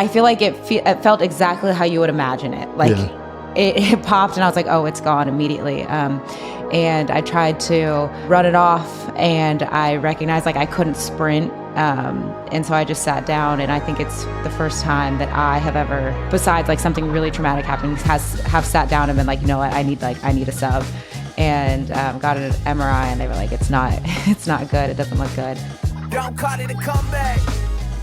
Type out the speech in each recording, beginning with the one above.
I feel like it felt exactly how you would imagine it. Like it popped and I was like, oh, it's gone immediately. And I tried to run it off and I recognized like I couldn't sprint. And so I just sat down, and I think it's the first time that I have ever, besides like something really traumatic happening, have sat down and been like, you know what, I need a sub. And got an MRI and they were like, it's not good. It doesn't look good. Don't call it a comeback.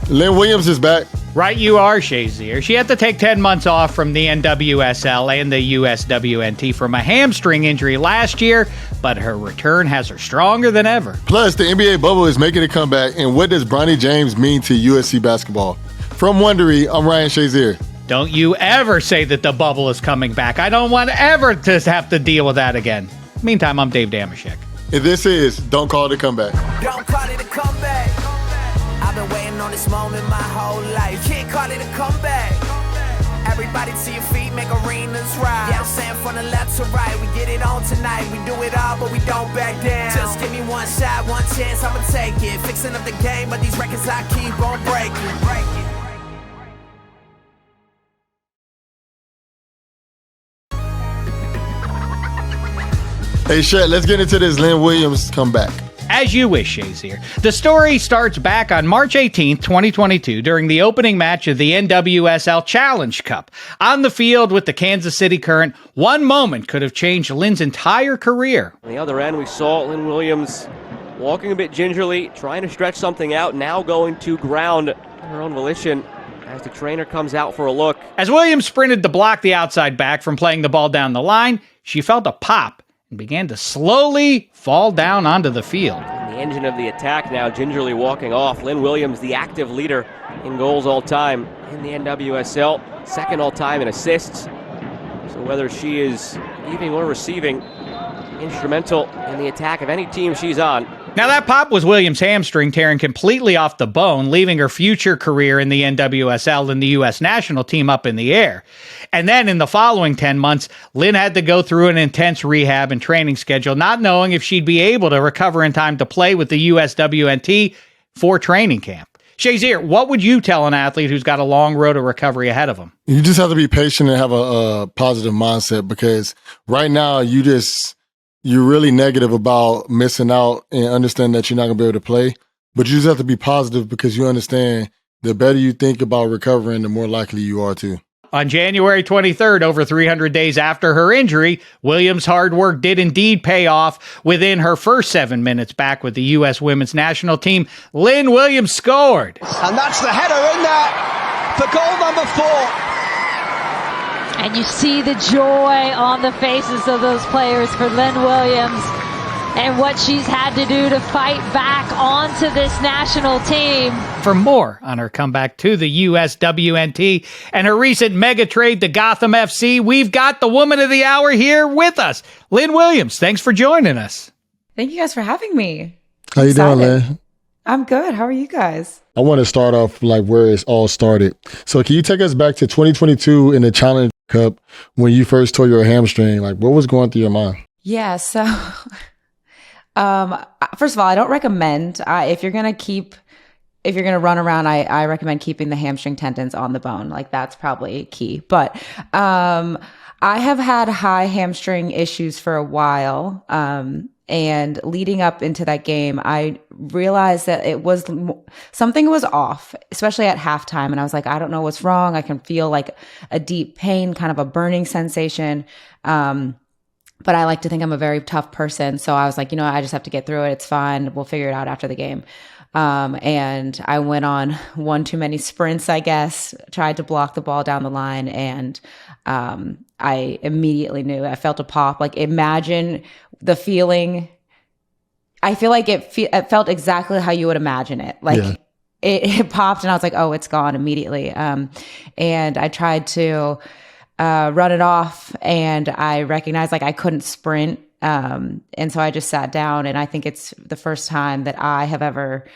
Lynn Williams is back. Right you are, Shazier. She had to take 10 months off from the NWSL and the USWNT from a hamstring injury last year, but her return has her stronger than ever. Plus, the NBA bubble is making a comeback, and what does Bronny James mean to USC basketball? From Wondery, I'm Ryan Shazier. Don't you ever say that the bubble is coming back. I don't want ever to have to deal with that again. Meantime, I'm Dave Damashek. And this is Don't Call It a Comeback. Don't call it a comeback. I've been waiting on this moment my whole life. Can't call it a comeback. Everybody to your feet, make arenas rise. Yeah, I'm saying from the left to right, we get it on tonight. We do it all, but we don't back down. Just give me one shot, one chance, I'ma take it. Fixing up the game, but these records I keep on breaking. Hey, Shek, let's get into this Lynn Williams comeback. As you wish, Shazier. The story starts back on March 18th, 2022, during the opening match of the NWSL Challenge Cup. On the field with the Kansas City Current, one moment could have changed Lynn's entire career. On the other end, we saw Lynn Williams walking a bit gingerly, trying to stretch something out, now going to ground on her own volition as the trainer comes out for a look. As Williams sprinted to block the outside back from playing the ball down the line, she felt a pop and began to slowly fall down onto the field. And the engine of the attack now gingerly walking off. Lynn Williams, the active leader in goals all time in the NWSL, second all time in assists. So whether she is giving or receiving, instrumental in the attack of any team she's on. Now that pop was Williams' hamstring tearing completely off the bone, leaving her future career in the NWSL and the U.S. national team up in the air. And then in the following 10 months, Lynn had to go through an intense rehab and training schedule, not knowing if she'd be able to recover in time to play with the USWNT for training camp. Shazier, what would you tell an athlete who's got a long road to recovery ahead of him? You just have to be patient and have a positive mindset, because right now you're really negative about missing out and understand that you're not going to be able to play. But you just have to be positive, because you understand the better you think about recovering, the more likely you are to. On January 23rd, over 300 days after her injury, Williams' hard work did indeed pay off. Within her first 7 minutes back with the U.S. women's national team, Lynn Williams scored. And that's the header in there for goal number 4. And you see the joy on the faces of those players for Lynn Williams and what she's had to do to fight back onto this national team. For more on her comeback to the USWNT and her recent mega trade to Gotham FC, we've got the woman of the hour here with us. Lynn Williams, thanks for joining us. Thank you guys for having me. How you doing, Lynn? I'm good. How are you guys? I want to start off like where it's all started. So can you take us back to 2022 in the Challenge Cup when you first tore your hamstring? Like, what was going through your mind? Yeah, so first of all, I don't recommend if you're going to run around, I recommend keeping the hamstring tendons on the bone. Like, that's probably key. But I have had high hamstring issues for a while. And leading up into that game, I realized that something was off, especially at halftime. And I was like, I don't know what's wrong. I can feel like a deep pain, kind of a burning sensation. But I like to think I'm a very tough person. So I was like, I just have to get through it. It's fine. We'll figure it out after the game. And I went on one too many sprints, I guess, tried to block the ball down the line. And I immediately knew. I felt a pop. Like, imagine the feeling. I feel like it felt exactly how you would imagine it. Like, it popped and I was like, oh, it's gone immediately. And I tried to run it off and I recognized like I couldn't sprint. And so I just sat down, and I think it's the first time that I have ever,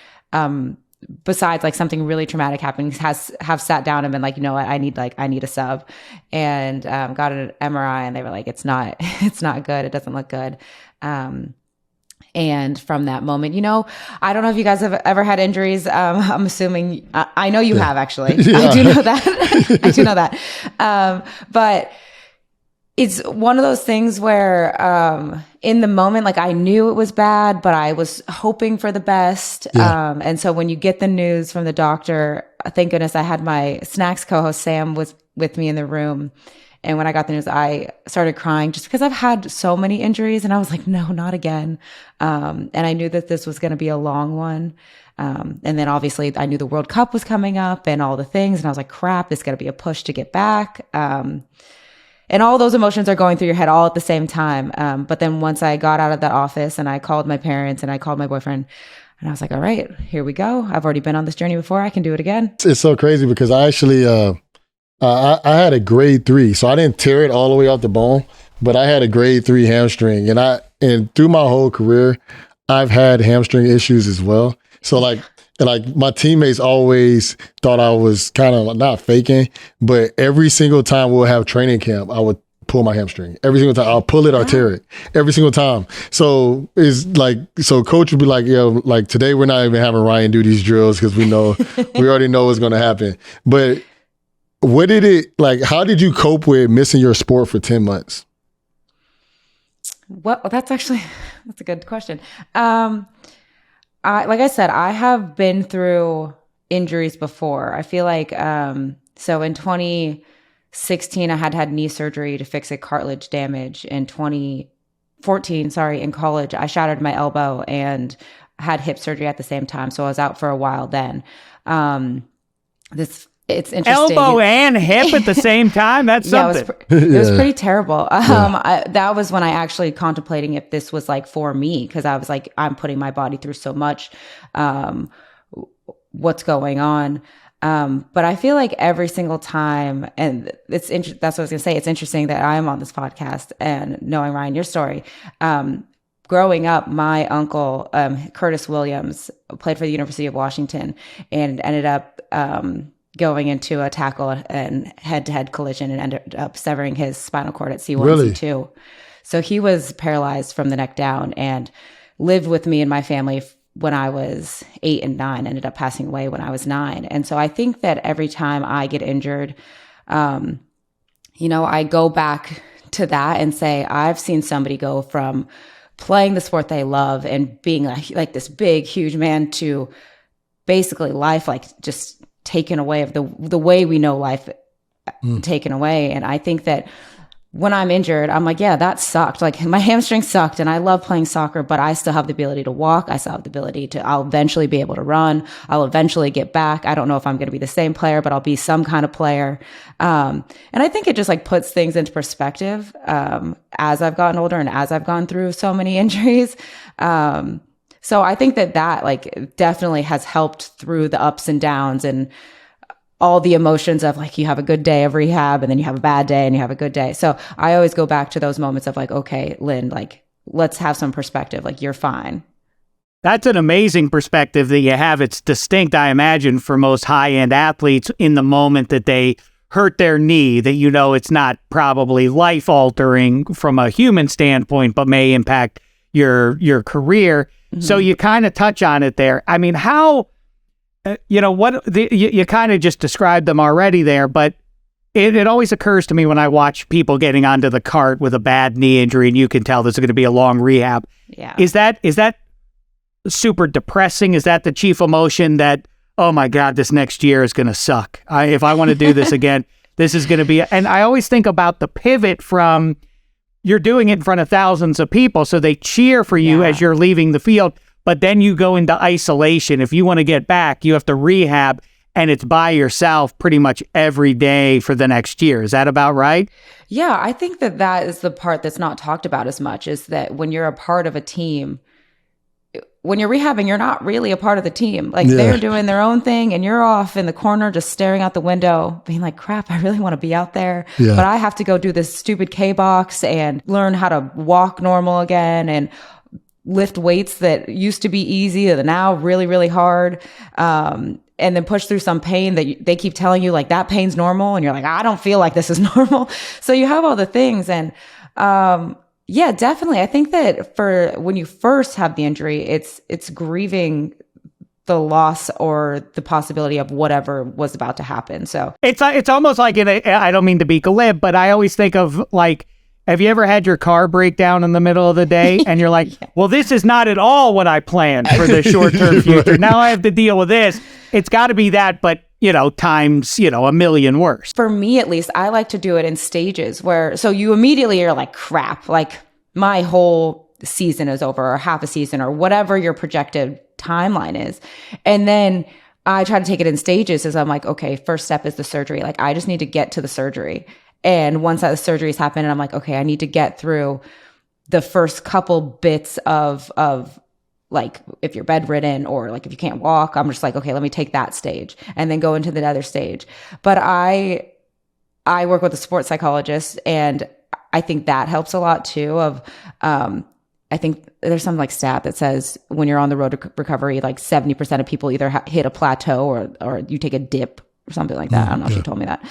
besides like something really traumatic happening, have sat down and been like, you know what, I need a sub. And got an MRI and they were like, it's not good. It doesn't look good. And from that moment, I don't know if you guys have ever had injuries. I'm assuming, I know you have actually. Yeah. I do know that. I do know that. But it's one of those things where, in the moment, like I knew it was bad, but I was hoping for the best. Yeah. And so when you get the news from the doctor, thank goodness I had my Snacks co-host Sam was with me in the room. And when I got the news, I started crying just because I've had so many injuries, and I was like, no, not again. And I knew that this was going to be a long one. And then obviously I knew the World Cup was coming up and all the things. And I was like, crap, this is going to be a push to get back. And all those emotions are going through your head all at the same time. But then once I got out of that office and I called my parents and I called my boyfriend, and I was like, all right, here we go. I've already been on this journey before. I can do it again. It's so crazy because I actually, I had a grade 3, so I didn't tear it all the way off the bone, but I had a grade 3 hamstring, and through my whole career, I've had hamstring issues as well. So like my teammates always thought I was kind of not faking, but every single time we'll have training camp, I would pull my hamstring. Every single time I'll pull it or tear it. Every single time. So it's like, so coach would be like, like today we're not even having Ryan do these drills because we already know what's going to happen. But how did you cope with missing your sport for 10 months? Well, that's a good question. Like I said, I have been through injuries before. I feel like, so in 2016, I had knee surgery to fix a cartilage damage. In 2014, in college, I shattered my elbow and had hip surgery at the same time. So I was out for a while then. It's interesting. Elbow and hip at the same time? That's something. It was pretty terrible. That was when I actually contemplating if this was like for me, because I was like, I'm putting my body through so much. What's going on? But I feel like every single time, and that's what I was going to say. It's interesting that I'm on this podcast and knowing, Ryan, your story. Growing up, my uncle, Curtis Williams, played for the University of Washington and ended up going into a tackle and head-to-head collision and ended up severing his spinal cord at C1 and C2. So he was paralyzed from the neck down and lived with me and my family when I was 8 and 9, ended up passing away when I was 9. And so I think that every time I get injured, I go back to that and say, I've seen somebody go from playing the sport they love and being like this big, huge man to basically life, like just taken away of the way we know life taken away. And I think that when I'm injured, I'm like, yeah, that sucked. Like my hamstring sucked and I love playing soccer, but I still have the ability to walk. I still have the ability I'll eventually be able to run. I'll eventually get back. I don't know if I'm going to be the same player, but I'll be some kind of player. And I think it just like puts things into perspective, as I've gotten older and as I've gone through so many injuries. So I think that like definitely has helped through the ups and downs and all the emotions of like, you have a good day of rehab and then you have a bad day and you have a good day. So I always go back to those moments of like, okay, Lynn, like, let's have some perspective. Like, you're fine. That's an amazing perspective that you have. It's distinct, I imagine, for most high-end athletes in the moment that they hurt their knee, that it's not probably life-altering from a human standpoint, but may impact your career. Mm-hmm. So you kind of touch on it there. I mean, how, you kind of just described them already there, but it always occurs to me when I watch people getting onto the cart with a bad knee injury and you can tell there's going to be a long rehab. Yeah. Is that super depressing? Is that the chief emotion that, oh my God, this next year is going to suck? If I want to do this again, this is going to be, and I always think about the pivot from, you're doing it in front of thousands of people, so they cheer for you as you're leaving the field, but then you go into isolation. If you want to get back, you have to rehab, and it's by yourself pretty much every day for the next year. Is that about right? Yeah, I think that is the part that's not talked about as much, is that when you're a part of a team, when you're rehabbing, you're not really a part of the team. Like they're doing their own thing and you're off in the corner just staring out the window being like, crap, I really want to be out there. Yeah. But I have to go do this stupid K-box and learn how to walk normal again and lift weights that used to be easy and now really, really hard. And then push through some pain that they keep telling you like that pain's normal. And you're like, I don't feel like this is normal. So you have all the things. And Yeah, definitely. I think that for when you first have the injury, it's grieving the loss or the possibility of whatever was about to happen. So it's almost like, I don't mean to be glib, but I always think of like, have you ever had your car break down in the middle of the day and you're like, well, this is not at all what I planned for the short-term future. Now I have to deal with this. It's got to be that, but times, a million worse. For me, at least, I like to do it in stages so you immediately are like, crap, like my whole season is over, or half a season, or whatever your projected timeline is. And then I try to take it in stages as I'm like, okay, first step is the surgery. Like, I just need to get to the surgery. And once that surgery's happened, I'm like, okay, I need to get through the first couple bits of like, if you're bedridden or like if you can't walk, I'm just like, okay, let me take that stage and then go into the other stage. But I work with a sports psychologist, and I think that helps a lot too. I think there's some like stat that says when you're on the road to recovery, like 70% of people either hit a plateau or you take a dip or something like that. I don't know if she told me that.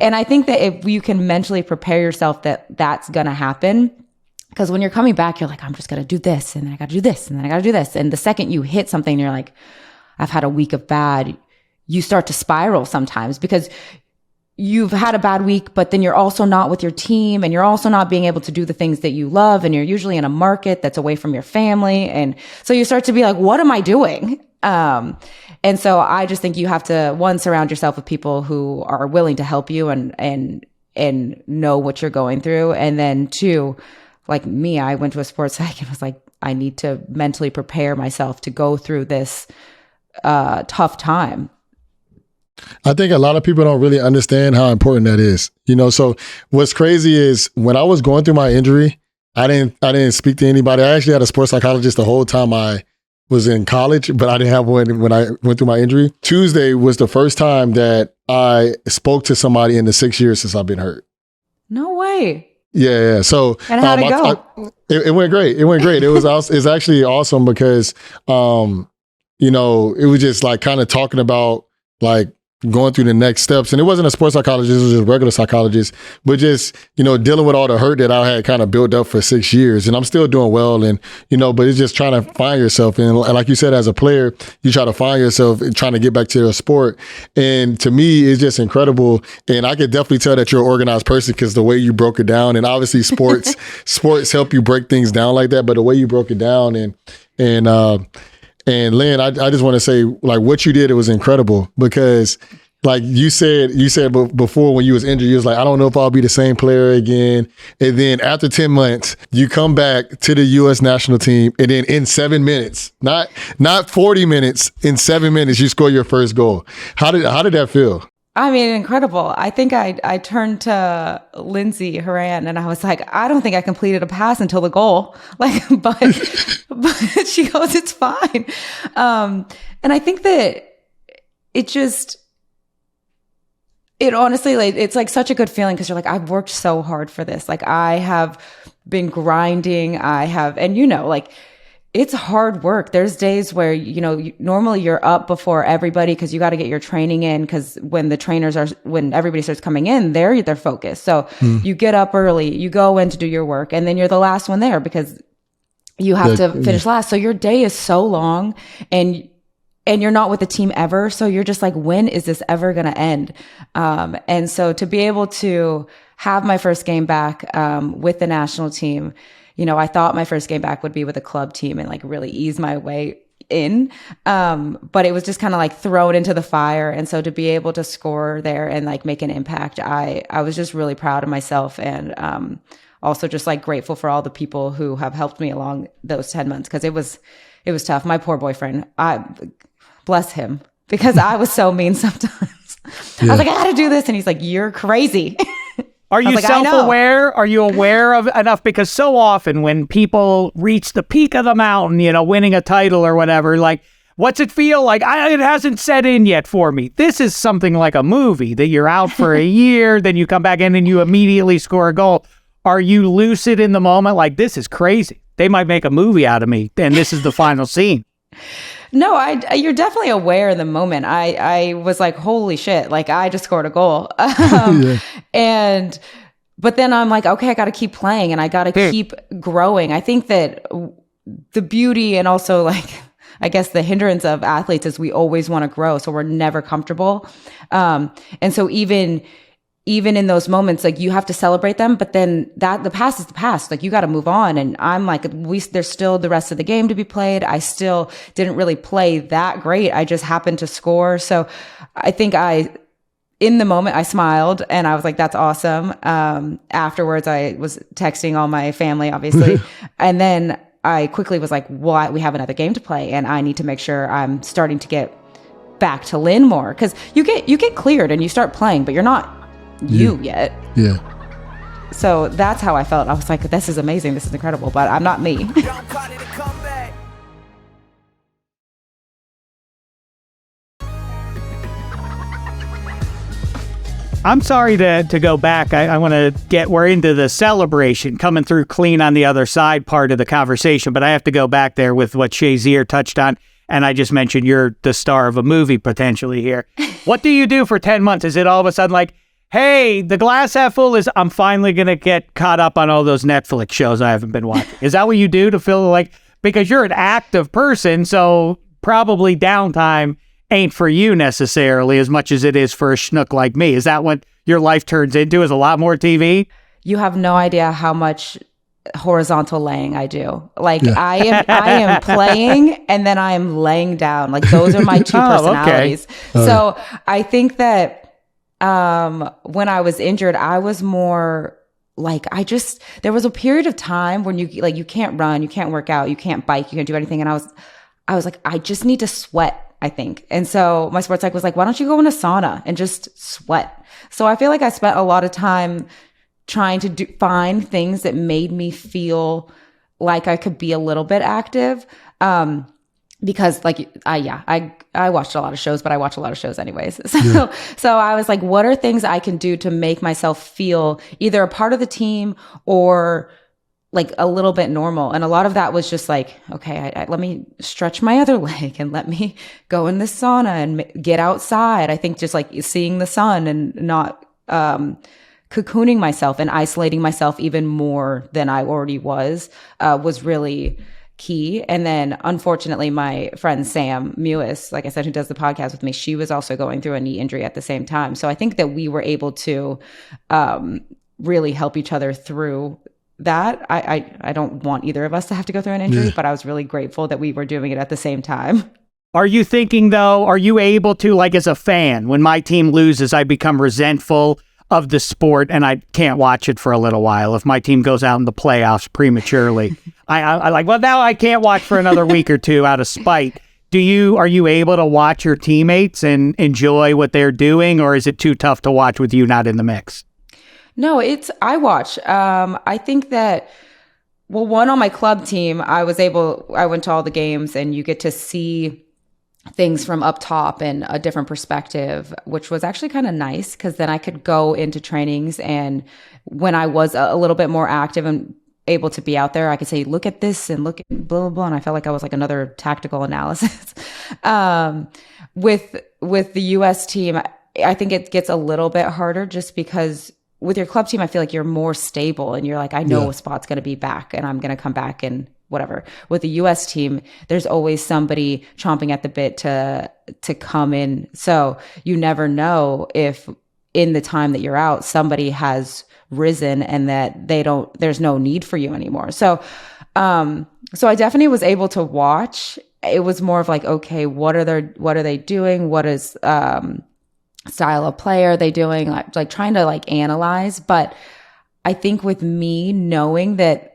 And I think that if you can mentally prepare yourself that that's going to happen, because when you're coming back, you're like, I'm just going to do this, and then I got to do this, and then I got to do this. And the second you hit something, you're like, I've had a week of bad, you start to spiral sometimes because you've had a bad week, but then you're also not with your team, and you're also not being able to do the things that you love. And you're usually in a market that's away from your family. And so you start to be like, what am I doing? And so I just think you have to, one, surround yourself with people who are willing to help you and know what you're going through. And then two, like me, I went to a sports psych and was like, I need to mentally prepare myself to go through this tough time. I think a lot of people don't really understand how important that is. So what's crazy is when I was going through my injury, I didn't speak to anybody. I actually had a sports psychologist the whole time I was in college, but I didn't have one when I went through my injury. Tuesday was the first time that I spoke to somebody in the 6 years since I've been hurt. No way. Yeah. So and how'd it go? It went great. It's actually awesome because, it was just like kind of talking about like going through the next steps. And it wasn't a sports psychologist, it was just a regular psychologist, but just, dealing with all the hurt that I had kind of built up for 6 years. And I'm still doing well. And, but it's just trying to find yourself. And like you said, as a player, you try to find yourself and trying to get back to your sport. And to me, it's just incredible. And I could definitely tell that you're an organized person because the way you broke it down, and obviously sports help you break things down like that. But the way you broke it down and Lynn, I just want to say, like, what you did, it was incredible because, like you said before when you was injured, you was like, I don't know if I'll be the same player again. And then after 10 months, you come back to the U.S. national team, and then in 7 minutes, not 40 minutes, in 7 minutes, you score your first goal. How did that feel? I mean, incredible. I think I turned to Lindsay Horan and I was like, I don't think I completed a pass until the goal. Like, but she goes, it's fine. And I think that it honestly, like, it's like such a good feeling because you're like, I've worked so hard for this. Like, I have been grinding. And like, it's hard work. There's days where, normally you're up before everybody because you got to get your training in because when everybody starts coming in, they're focused. So you get up early, you go in to do your work, and then you're the last one there because you have to finish last. So your day is so long and you're not with the team ever. So you're just like, when is this ever going to end? And so to be able to have my first game back with the national team, I thought my first game back would be with a club team and like really ease my way in. But it was just kind of like thrown into the fire. And so to be able to score there and like make an impact, I was just really proud of myself and also just like grateful for all the people who have helped me along those 10 months because it was tough. My poor boyfriend, bless him, because I was so mean sometimes. Yeah. I was like, I got to do this. And he's like, you're crazy. Are you self-aware? Are you aware of enough? Because so often when people reach the peak of the mountain, winning a title or whatever, like, what's it feel like? It hasn't set in yet for me. This is something like a movie that you're out for a year, then you come back in and you immediately score a goal. Are you lucid in the moment? Like, this is crazy. They might make a movie out of me, and this is the final scene. No, you're definitely aware in the moment. I was like, holy shit, like I just scored a goal. but then I'm like, okay, I got to keep playing and I got to keep growing. I think that the beauty and also like, I guess the hindrance of athletes is we always want to grow. So we're never comfortable. And so even in those moments, like you have to celebrate them, but then the past is the past. Like you got to move on. And I'm like, there's still the rest of the game to be played. I still didn't really play that great. I just happened to score. So I think in the moment I smiled and I was like, that's awesome. Afterwards I was texting all my family, obviously. And then I quickly was like, well, we have another game to play and I need to make sure I'm starting to get back to Lynn more. Cause you get cleared and you start playing, but you're not you yet. Yeah. So that's how I felt. I was like, this is amazing. This is incredible, but I'm not me. I'm sorry to go back. I want to we're into the celebration, coming through clean on the other side part of the conversation, but I have to go back there with what Shazier touched on. And I just mentioned you're the star of a movie potentially here. What do you do for 10 months? Is it all of a sudden like, hey, the glass half full is I'm finally going to get caught up on all those Netflix shows I haven't been watching? Is that what you do to feel like, because you're an active person, so probably downtime ain't for you necessarily as much as it is for a schnook like me. Is that what your life turns into, is a lot more TV? You have no idea how much horizontal laying I do. Like I am playing and then I am laying down. Like those are my two personalities. Okay. So I think that when I was injured, I was more like, there was a period of time when you can't run, you can't work out, you can't bike, you can't do anything. And I was like, I just need to sweat, I think. And so my sports psych was like, why don't you go in a sauna and just sweat? So I feel like I spent a lot of time trying to find things that made me feel like I could be a little bit active. Because like, I watched a lot of shows, but I watch a lot of shows anyways. So I was like, what are things I can do to make myself feel either a part of the team or like a little bit normal? And a lot of that was just like, okay, let me stretch my other leg and let me go in the sauna and get outside. I think just like seeing the sun and not, cocooning myself and isolating myself even more than I already was really key. And then unfortunately, my friend Sam Mewis, like I said, who does the podcast with me, she was also going through a knee injury at the same time. So I think that we were able to really help each other through that. I don't want either of us to have to go through an injury, but I was really grateful that we were doing it at the same time. Are you thinking though, are you able to, like as a fan, when my team loses, I become resentful of the sport and I can't watch it for a little while? If my team goes out in the playoffs prematurely, I like, well, now I can't watch for another week or two out of spite. Are you able to watch your teammates and enjoy what they're doing, or is it too tough to watch with you not in the mix? No, I watch. I think that, well, one, on my club team, I went to all the games and you get to see things from up top and a different perspective, which was actually kind of nice, because then I could go into trainings, and when I was a little bit more active and able to be out there, I could say, look at this and look at blah, blah, blah. And I felt like I was like another tactical analysis. With the US team, I think it gets a little bit harder just because with your club team, I feel like you're more stable and you're like, I know a spot's going to be back and I'm going to come back and whatever. With the US team, there's always somebody chomping at the bit to come in. So you never know if in the time that you're out, somebody has risen and that there's no need for you anymore. So I definitely was able to watch. It was more of like, okay, what are they doing? What is, style of play are they doing? Like trying to like analyze. But I think with me knowing that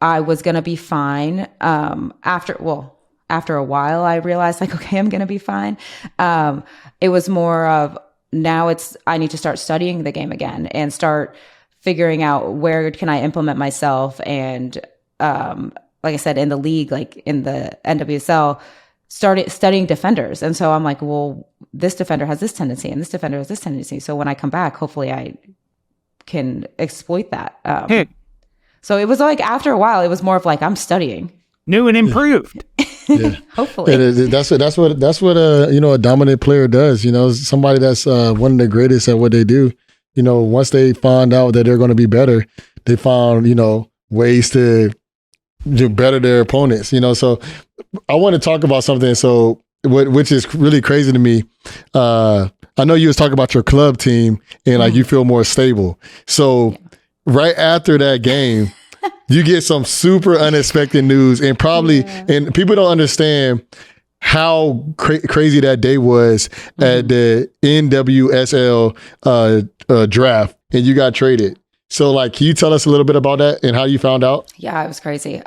I was going to be fine, after a while, I realized like, okay, I'm going to be fine. It was more of, now I need to start studying the game again and start figuring out where can I implement myself. And, like I said, in the league, like in the NWSL, started studying defenders. And so I'm like, well, this defender has this tendency and this defender has this tendency. So when I come back, hopefully I can exploit that. So it was like, after a while, it was more of like, I'm studying. New and improved. Yeah. Hopefully. That's what a dominant player does. Somebody that's one of the greatest at what they do. once they find out that they're going to be better, they found, ways to better their opponents, So I want to talk about something. So which is really crazy to me. I know you was talking about your club team and like you feel more stable. So right after that game, you get some super unexpected news and and people don't understand how crazy that day was at the NWSL draft, and you got traded. So like, can you tell us a little bit about that and how you found out? Yeah, it was crazy.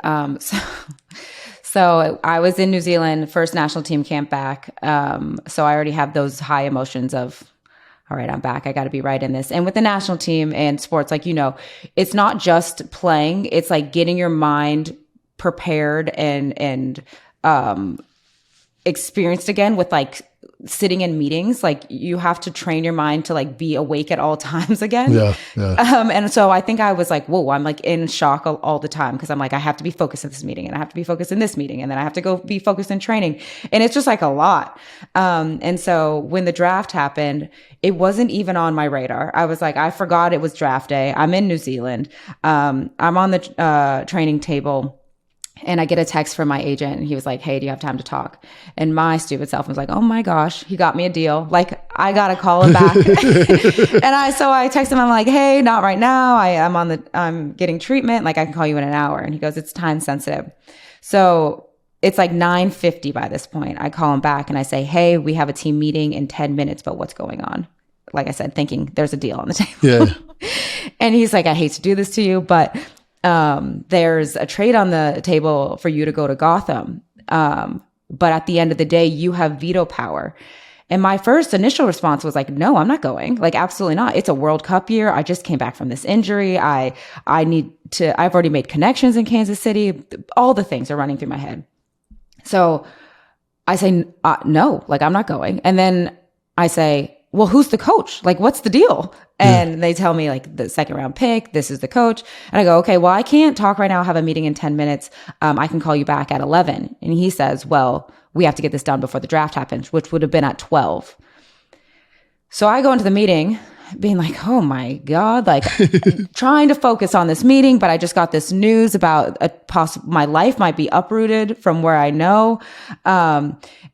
So I was in New Zealand, first national team camp back. So I already have those high emotions of, all right, I'm back. I got to be right in this. And with the national team and sports, like, it's not just playing. It's like getting your mind prepared and experienced again with like sitting in meetings. Like you have to train your mind to like be awake at all times again. Yeah. And so I think I was like, whoa, I'm like in shock all the time. Cause I'm like, I have to be focused in this meeting and I have to be focused in this meeting. And then I have to go be focused in training. And it's just like a lot. And so when the draft happened, it wasn't even on my radar. I was like, I forgot it was draft day. I'm in New Zealand. I'm on the training table. And I get a text from my agent and he was like, hey, do you have time to talk? And my stupid self was like, oh my gosh, he got me a deal. Like, I got to call him back. So I text him, I'm like, hey, not right now. I'm getting treatment. Like I can call you in an hour. And he goes, it's time sensitive. So it's like 9:50 by this point. I call him back and I say, hey, we have a team meeting in 10 minutes, but what's going on? Like I said, thinking there's a deal on the table. Yeah. And he's like, I hate to do this to you, but there's a trade on the table for you to go to Gotham. But at the end of the day, you have veto power. And my first initial response was like, no, I'm not going. Like, absolutely not. It's a World Cup year. I just came back from this injury. I've already made connections in Kansas City. All the things are running through my head. So I say, no, like, I'm not going. And then I say, well, who's the coach? Like, what's the deal? And they tell me like the second round pick, this is the coach. And I go, okay, well, I can't talk right now. I have a meeting in 10 minutes. I can call you back at 11. And he says, well, we have to get this done before the draft happens, which would have been at 12. So I go into the meeting being like, oh my God, like trying to focus on this meeting, but I just got this news about my life might be uprooted from where I know.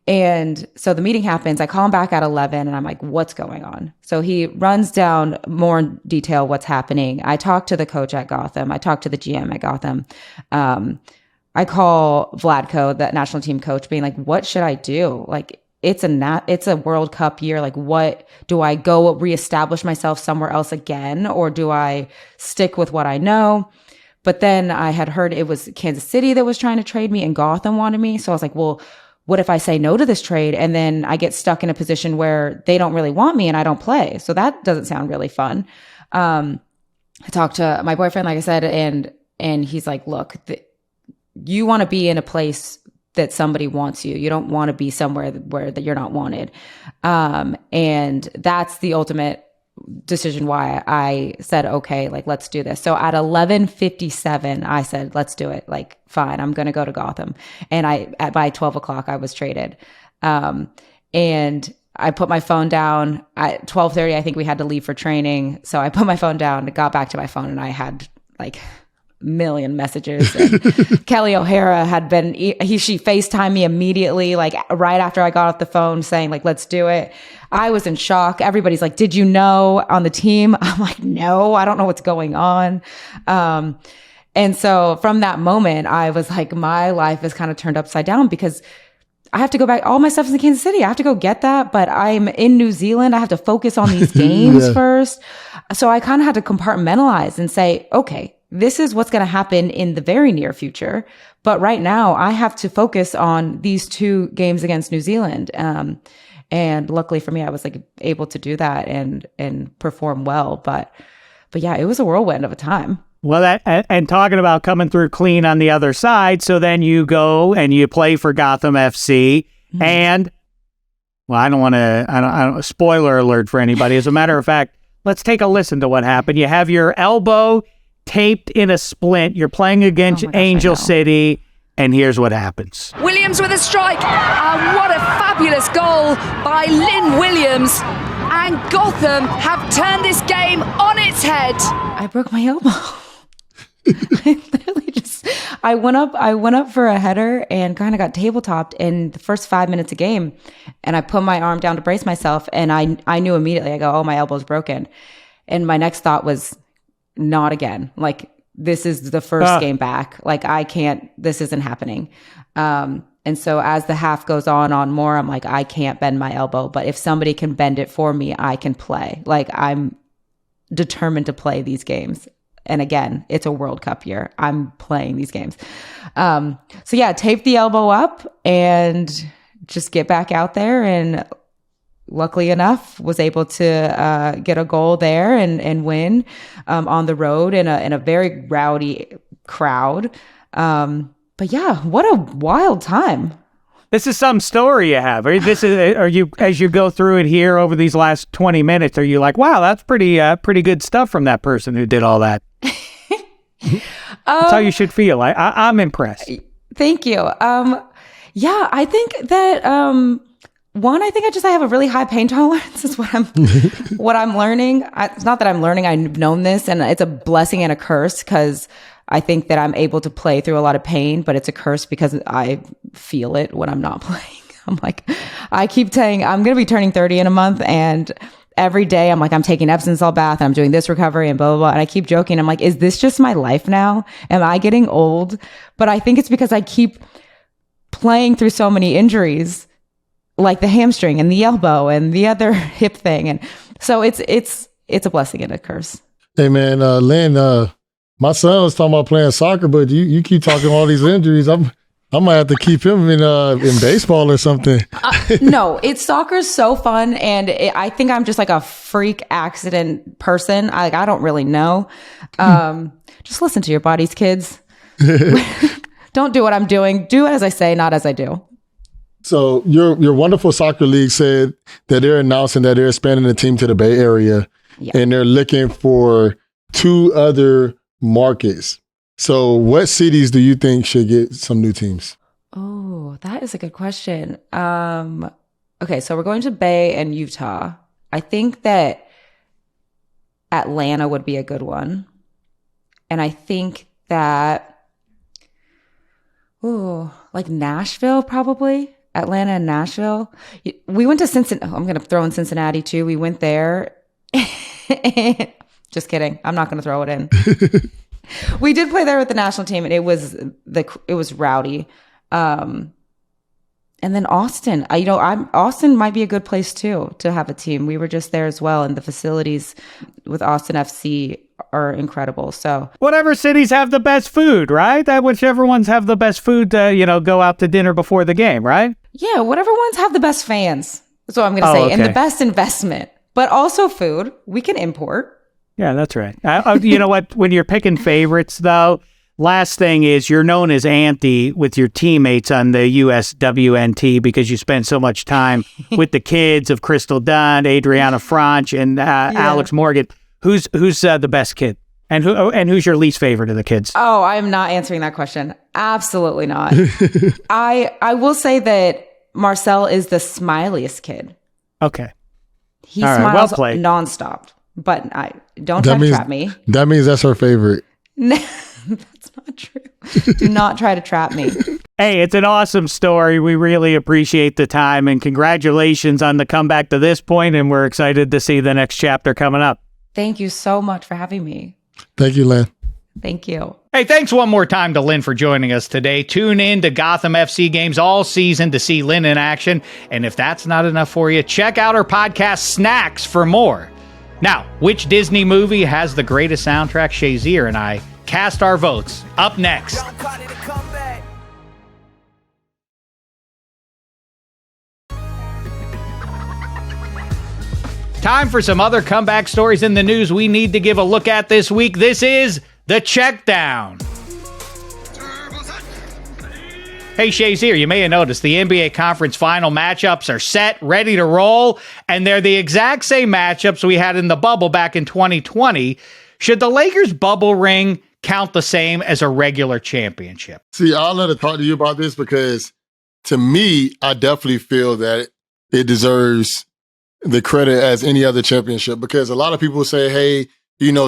And so the meeting happens. I call him back at 11 and I'm like, what's going on? So he runs down more in detail what's happening. I talk to the coach at Gotham. I talk to the GM at Gotham. I call Vlatko, the national team coach, being like, what should I do? Like, it's a World Cup year. Like, what do I go reestablish myself somewhere else again? Or do I stick with what I know? But then I had heard it was Kansas City that was trying to trade me and Gotham wanted me. So I was like, well, what if I say no to this trade and then I get stuck in a position where they don't really want me and I don't play? So that doesn't sound really fun. I talked to my boyfriend, like I said, and he's like, look, you want to be in a place that somebody wants you. You don't want to be somewhere where that you're not wanted. And that's the ultimate decision why I said, okay, like, let's do this. So at 11:57, I said, let's do it. Like, fine, I'm going to go to Gotham. And by 12 o'clock, I was traded. And I put my phone down at 12:30. I think we had to leave for training. So I put my phone down, got back to my phone, and I had like million messages. And Kelly O'Hara had been, she FaceTimed me immediately, like right after I got off the phone saying like, let's do it. I was in shock. Everybody's like, did you know on the team? I'm like, no, I don't know what's going on. And so from that moment, I was like, my life is kind of turned upside down because I have to go back. All my stuff is in Kansas City. I have to go get that, but I'm in New Zealand. I have to focus on these games first. So I kind of had to compartmentalize and say, okay, this is what's going to happen in the very near future. But right now I have to focus on these 2 games against New Zealand. And luckily for me, I was like able to do that and perform well. But yeah, it was a whirlwind of a time. Well, and talking about coming through clean on the other side. So then you go and you play for Gotham FC and, well, I don't spoiler alert for anybody. As a matter of fact, let's take a listen to what happened. You have your elbow taped in a splint. You're playing against Angel City, and here's what happens. Williams with a strike, and what a fabulous goal by Lynn Williams. And Gotham have turned this game head. I broke my elbow. I literally I went up for a header and kind of got tabletopped in the first 5 minutes of game. And I put my arm down to brace myself. And I knew immediately, I go, oh, my elbow's broken. And my next thought was, not again. Like, this is the first game back. Like, this isn't happening. And so as the half goes on more, I'm like, I can't bend my elbow. But if somebody can bend it for me, I can play. Like, I'm determined to play these games. And again, it's a World Cup year. I'm playing these games. So yeah, tape the elbow up and just get back out there. And luckily enough, was able to get a goal there and win on the road in a very rowdy crowd. But yeah, what a wild time. This is some story you have. Are you, as you go through it here over these last 20 minutes, are you like, wow, that's pretty good stuff from that person who did all that? That's how you should feel. I'm impressed. Thank you. Yeah, I think that I have a really high pain tolerance is what I'm learning. It's not that I'm learning. I've known this, and it's a blessing and a curse because I think that I'm able to play through a lot of pain, but it's a curse because I feel it when I'm not playing. I'm like, I keep saying I'm going to be turning 30 in a month, and every day I'm like, I'm taking Epsom salt bath and I'm doing this recovery and blah, blah, blah. And I keep joking. I'm like, is this just my life now? Am I getting old? But I think it's because I keep playing through so many injuries, like the hamstring and the elbow and the other hip thing. And so it's a blessing and a curse. Hey man, Lynn, my son was talking about playing soccer, but you keep talking all these injuries. I might have to keep him in baseball or something. No, soccer's so fun, and I think I'm just like a freak accident person. I don't really know. Just listen to your bodies, kids. Don't do what I'm doing. Do it as I say, not as I do. So your wonderful soccer league said that they're announcing that they're expanding the team to the Bay Area, and they're looking for 2 other markets. So what cities do you think should get some new teams? Oh, that is a good question. Okay, so we're going to Bay and Utah. I think that Atlanta would be a good one. And I think that, like Nashville probably. Atlanta and Nashville. We went to Cincinnati. I'm going to throw in Cincinnati too. We went there. Just kidding. I'm not going to throw it in. We did play there with the national team, and it was rowdy. And then Austin, Austin might be a good place too to have a team. We were just there as well, and the facilities with Austin FC are incredible. So whatever cities have the best food, right? Whichever ones have the best food to, go out to dinner before the game, right? Yeah, whatever ones have the best fans. That's what I'm going to say. Okay. And the best investment, but also food. We can import. Yeah, that's right. You know what? When you're picking favorites, though, last thing is you're known as Auntie with your teammates on the USWNT because you spend so much time with the kids of Crystal Dunn, Adriana Franch, and Alex Morgan. Who's the best kid? And who's your least favorite of the kids? Oh, I'm not answering that question. Absolutely not. I will say that Marcel is the smiliest kid. Okay. He smiles nonstop. But don't try to trap me. That means that's her favorite. No, that's not true. Do not try to trap me. Hey, it's an awesome story. We really appreciate the time, and congratulations on the comeback to this point, and we're excited to see the next chapter coming up. Thank you so much for having me. Thank you, Lynn. Thank you. Hey, thanks one more time to Lynn for joining us today. Tune in to Gotham FC games all season to see Lynn in action. And if that's not enough for you, check out her podcast, Snacks, for more. Now, which Disney movie has the greatest soundtrack? Shazier and I cast our votes. Up next. Time for some other comeback stories in the news we need to give a look at this week. This is The Checkdown. Hey, Shazier, you may have noticed the NBA Conference Final matchups are set, ready to roll, and they're the exact same matchups we had in the bubble back in 2020. Should the Lakers bubble ring count the same as a regular championship? See, I'll let her talk to you about this because to me, I definitely feel that it deserves the credit as any other championship because a lot of people say, hey,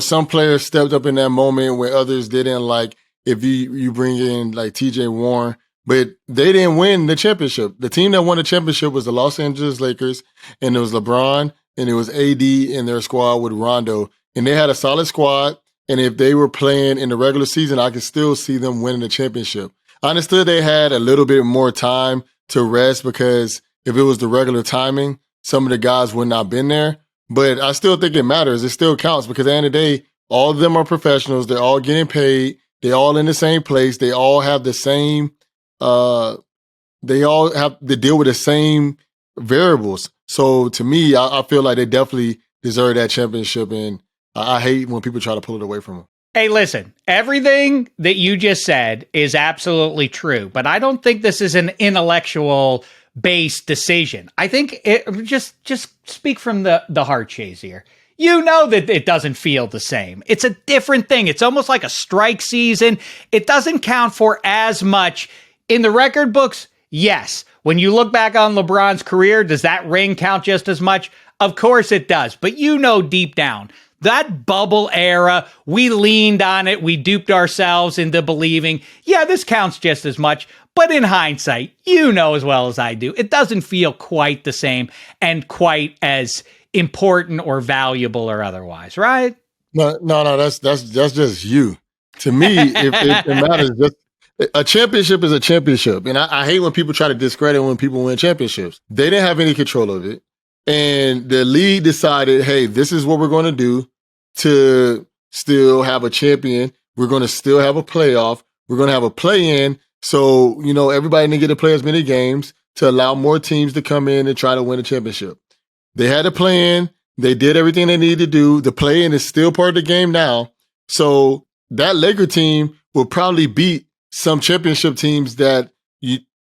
some players stepped up in that moment where others didn't. Like if you bring in like TJ Warren, but they didn't win the championship. The team that won the championship was the Los Angeles Lakers, and it was LeBron and it was AD in their squad with Rondo, and they had a solid squad. And if they were playing in the regular season, I could still see them winning the championship. I understood they had a little bit more time to rest because if it was the regular timing, some of the guys would not have been there. But I still think it matters. It still counts because at the end of the day, all of them are professionals. They're all getting paid. They're all in the same place. They all have the same, they all have to deal with the same variables. So to me, I feel like they definitely deserve that championship. And I hate when people try to pull it away from them. Hey, listen, everything that you just said is absolutely true, but I don't think this is an intellectual based decision. I think it just speak from the heart, Shazier. You know that it doesn't feel the same. It's a different thing. It's almost like a strike season. It doesn't count for as much in the record books. Yes. When you look back on LeBron's career, does that ring count just as much? Of course it does. But deep down, that bubble era, we leaned on it. We duped ourselves into believing, yeah, this counts just as much. But in hindsight, as well as I do, it doesn't feel quite the same and quite as important or valuable or otherwise, right? No, that's just you. To me, if it matters, just a championship is a championship. And I hate when people try to discredit when people win championships. They didn't have any control of it. And the league decided, hey, this is what we're going to do to still have a champion. We're going to still have a playoff. We're going to have a play-in. So, everybody didn't get to play as many games to allow more teams to come in and try to win a championship. They had a play-in. They did everything they needed to do. The play-in is still part of the game now. So that Laker team will probably beat some championship teams that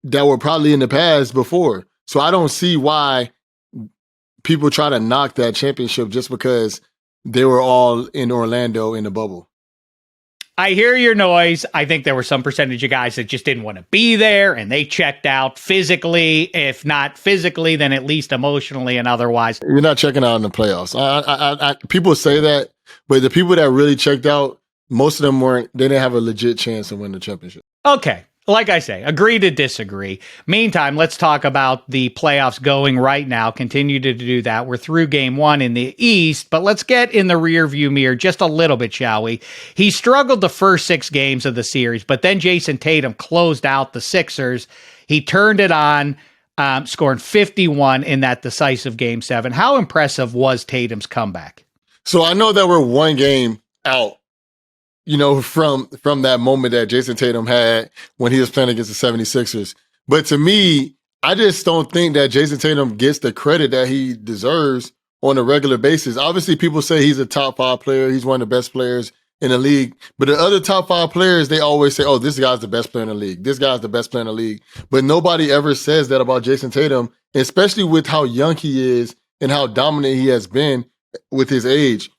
were probably in the past before. So I don't see why people try to knock that championship just because they were all in Orlando in the bubble. I hear your noise. I think there were some percentage of guys that just didn't want to be there and they checked out physically. If not physically, then at least emotionally and otherwise. You're not checking out in the playoffs. People say that, but the people that really checked out, most of them they didn't have a legit chance to win the championship. Okay. Like I say, agree to disagree. Meantime, let's talk about the playoffs going right now. Continue to do that. We're through game 1 in the East, but let's get in the rearview mirror just a little bit, shall we? He struggled the first 6 games of the series, but then Jason Tatum closed out the Sixers. He turned it on, scoring 51 in that decisive game 7. How impressive was Tatum's comeback? So I know that we're one game out, from that moment that Jason Tatum had when he was playing against the 76ers. But to me, I just don't think that Jason Tatum gets the credit that he deserves on a regular basis. Obviously, people say he's a top 5 player. He's one of the best players in the league. But the other top 5 players, they always say, oh, this guy's the best player in the league. This guy's the best player in the league. But nobody ever says that about Jason Tatum, especially with how young he is and how dominant he has been with his age.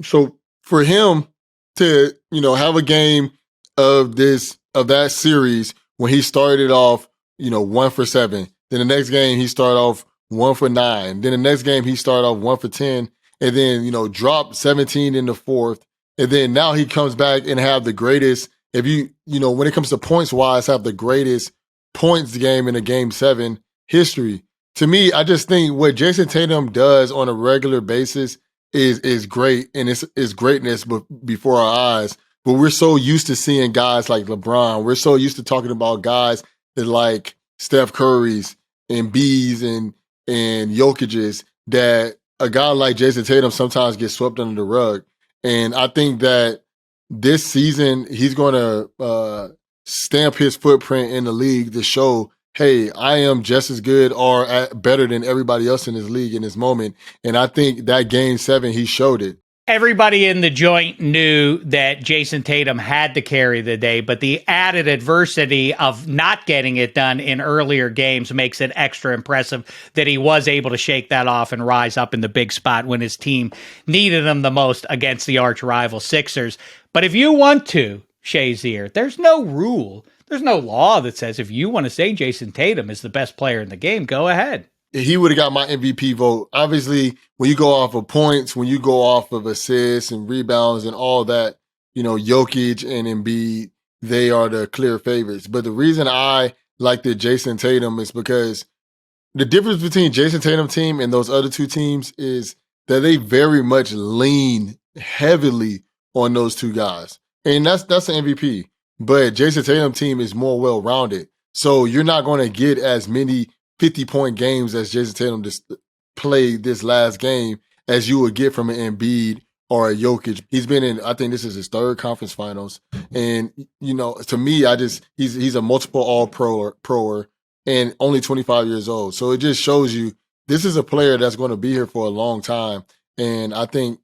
So for him to, have a game of that series when he started off, 1 for 7. Then the next game he started off 1 for 9. Then the next game he started off 1 for 10, and then dropped 17 in the 4th. And then now he comes back and have the greatest. If when it comes to points wise, have the greatest points game in a game 7 history. To me, I just think what Jason Tatum does on a regular basis is great, and it's greatness before our eyes. But we're so used to seeing guys like LeBron. We're so used to talking about guys that like Steph Curry's and B's and Jokic's that a guy like Jason Tatum sometimes gets swept under the rug. And I think that this season he's going to stamp his footprint in the league to show, hey, I am just as good or better than everybody else in this league in this moment. And I think that game 7, he showed it. Everybody in the joint knew that Jason Tatum had to carry the day, but the added adversity of not getting it done in earlier games makes it extra impressive that he was able to shake that off and rise up in the big spot when his team needed him the most against the arch rival Sixers. But if you want to, Shazier, there's no rule. There's no law that says if you want to say Jason Tatum is the best player in the game, go ahead. he would have got my MVP vote. Obviously, when you go off of points, when you go off of assists and rebounds and all that, Jokic and Embiid, they are the clear favorites. But the reason I like the Jason Tatum is because the difference between Jason Tatum team and those other two teams is that they very much lean heavily on those two guys. And that's an MVP. But Jason Tatum team is more well-rounded. So you're not going to get as many 50-point games as Jason Tatum just played this last game as you would get from an Embiid or a Jokic. He's been in, I think this is his third conference finals. And, to me, he's a multiple all-proer and only 25 years old. So it just shows you this is a player that's going to be here for a long time. And I think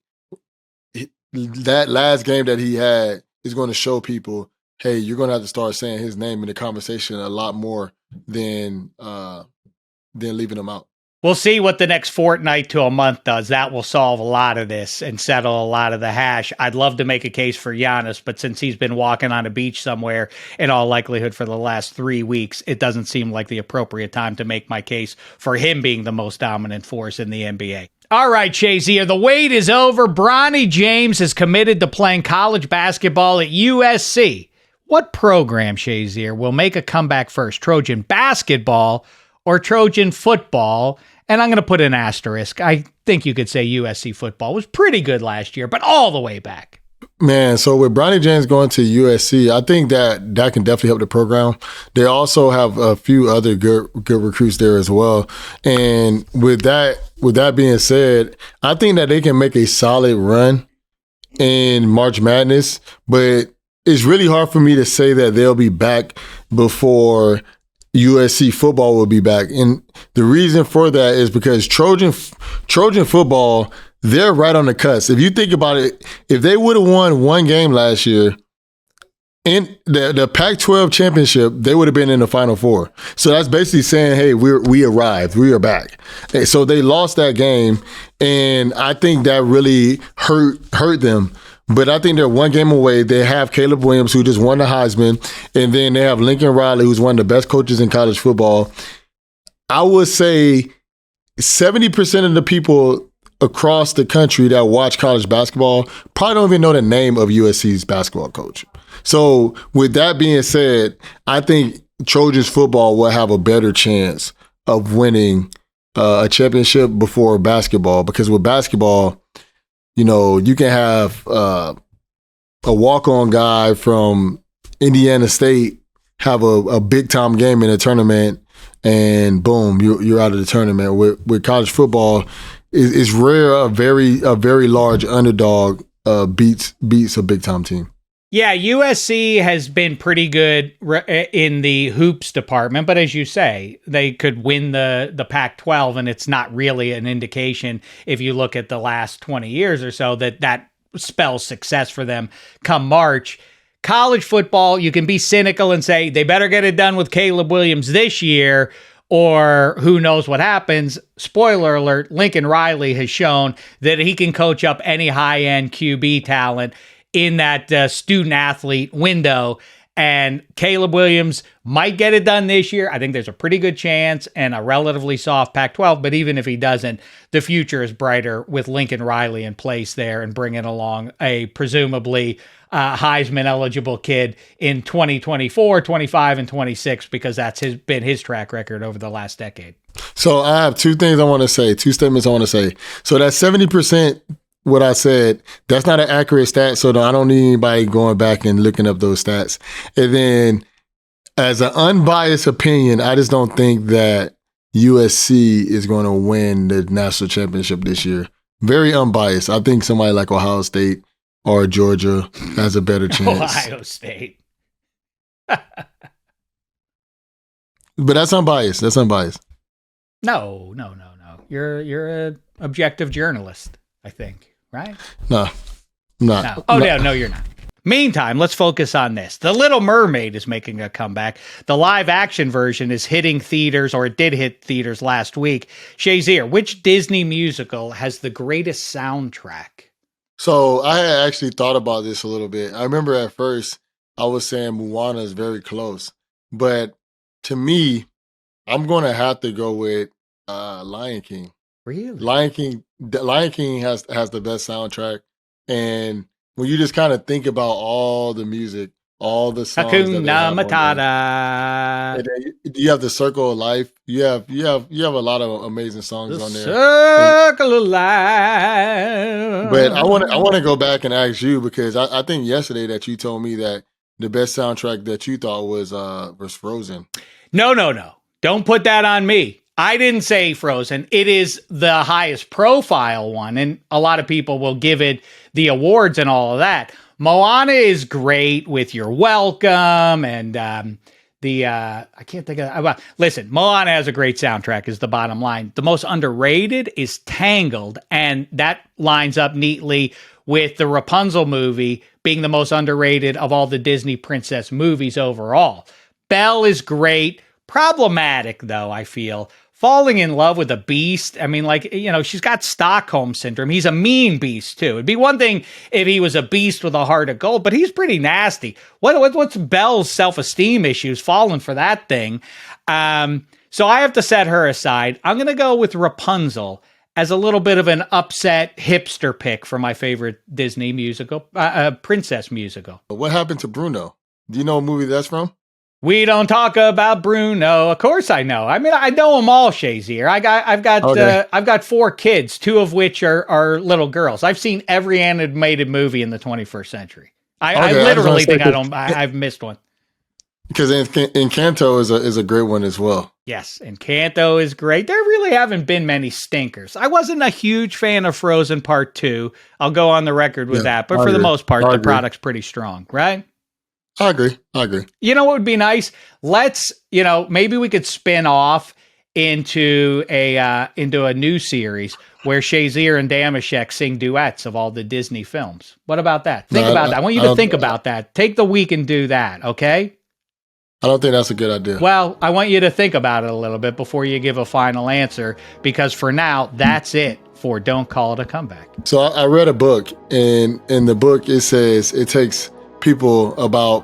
that last game that he had is going to show people, hey, you're going to have to start saying his name in the conversation a lot more than leaving him out. We'll see what the next fortnight to a month does. That will solve a lot of this and settle a lot of the hash. I'd love to make a case for Giannis, but since he's been walking on a beach somewhere in all likelihood for the last 3 weeks, it doesn't seem like the appropriate time to make my case for him being the most dominant force in the NBA. All right, Shazier, the wait is over. Bronny James is committed to playing college basketball at USC. What program, Shazier, will make a comeback first? Trojan basketball or Trojan football? And I'm going to put an asterisk. I think you could say USC football was pretty good last year, but all the way back. Man, so with Bronny James going to USC, I think that can definitely help the program. They also have a few other good recruits there as well. And with that being said, I think that they can make a solid run in March Madness, but it's really hard for me to say that they'll be back before USC football will be back. And the reason for that is because Trojan football, they're right on the cusp. If you think about it, if they would have won one game last year in the Pac-12 championship, they would have been in the Final Four. So that's basically saying, hey, we arrived. We are back. And so they lost that game, and I think that really hurt them. But I think they're one game away. They have Caleb Williams, who just won the Heisman, and then they have Lincoln Riley, who's one of the best coaches in college football. I would say 70% of the people across the country that watch college basketball probably don't even know the name of USC's basketball coach. So with that being said, I think Trojans football will have a better chance of winning a championship before basketball, because with basketball, you can have a walk-on guy from Indiana State have a big-time game in a tournament, and boom, you're out of the tournament. With college football, it's rare a very large underdog beats a big-time team. Yeah, USC has been pretty good in the hoops department, but as you say, they could win the Pac-12, and it's not really an indication, if you look at the last 20 years or so, that spells success for them come March. College football, you can be cynical and say they better get it done with Caleb Williams this year, or who knows what happens. Spoiler alert, Lincoln Riley has shown that he can coach up any high-end QB talent in that student athlete window, and Caleb Williams might get it done this year. I think there's a pretty good chance, and a relatively soft Pac-12, but even if he doesn't, the future is brighter with Lincoln Riley in place there and bringing along a presumably Heisman eligible kid in 2024, 25, and 26, because that's been his track record over the last decade. So I have two statements I want to say. So that 70%, what I said, that's not an accurate stat, so I don't need anybody going back and looking up those stats. And then, as an unbiased opinion, I just don't think that USC is going to win the national championship this year. Very unbiased. I think somebody like Ohio State or Georgia has a better chance. Ohio State. But that's unbiased. No. You're an objective journalist, I think. Right? No. Oh, no, you're not. Meantime, let's focus on this. The Little Mermaid is making a comeback. The live action version is hitting theaters, or it did hit theaters last week. Shazier, which Disney musical has the greatest soundtrack? So I had actually thought about this a little bit. I remember at first I was saying Moana is very close. But to me, I'm going to have to go with Lion King. Really? Lion King has the best soundtrack, and when you just kind of think about all the music, all the songs that they Hakuna have on there, Matata. and then you have the Circle of Life. You have a lot of amazing songs The on there. Circle of Life. But I want to go back and ask you, because I think yesterday that you told me that the best soundtrack that you thought was Frozen. No. Don't put that on me. I didn't say Frozen. It is the highest profile one, and a lot of people will give it the awards and all of that. Moana is great with You're Welcome, and I can't think of. Well, listen, Moana has a great soundtrack, is the bottom line. The most underrated is Tangled, and that lines up neatly with the Rapunzel movie being the most underrated of all the Disney princess movies overall. Belle is great. Problematic, though, I feel. Falling in love with a beast. I mean, she's got Stockholm syndrome. He's a mean beast, too. It'd be one thing if he was a beast with a heart of gold, but he's pretty nasty. What's Belle's self-esteem issues falling for that thing? So I have to set her aside. I'm going to go with Rapunzel as a little bit of an upset hipster pick for my favorite Disney musical, princess musical. What happened to Bruno? Do you know what movie that's from? We don't talk about Bruno. Of course I know. I mean, I know them all, Shazier. I've got 4 kids, 2 of which are little girls. I've seen every animated movie in the 21st century. I literally think I've missed one. Because Encanto is a great one as well. Yes, Encanto is great. There really haven't been many stinkers. I wasn't a huge fan of Frozen Part 2. I'll go on the record with that. But for the most part, the product's pretty strong, right? I agree. You know what would be nice? Let's, maybe we could spin off into a new series where Shazier and Damashek sing duets of all the Disney films. What about that? Think about that. I want you to think about that. Take the week and do that, okay? I don't think that's a good idea. Well, I want you to think about it a little bit before you give a final answer, because for now, that's it for Don't Call It a Comeback. So I read a book, and in the book it says it takes people about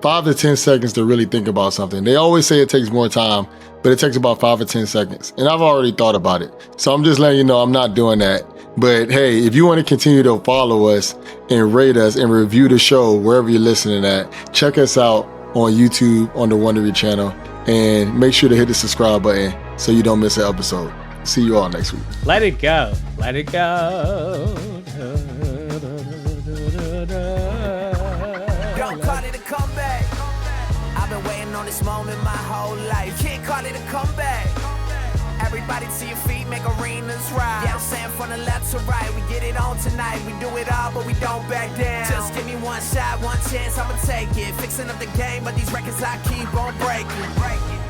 5 to 10 seconds to really think about something. They always say it takes more time, but it takes about 5 or 10 seconds. And I've already thought about it. So I'm just letting you know I'm not doing that. But hey, if you want to continue to follow us and rate us and review the show wherever you're listening at, check us out on YouTube on the Wondery channel, and make sure to hit the subscribe button so you don't miss an episode. See you all next week. Let it go. Let it go. Don't call it a comeback. I've been waiting on this moment my whole life. Can't call it a comeback. Everybody to your feet, make arenas rise. Yeah, I'm saying from the left to right, we get it on tonight. We do it all, but we don't back down. Just give me one shot, one chance, I'ma take it. Fixing up the game, but these records I keep on breaking.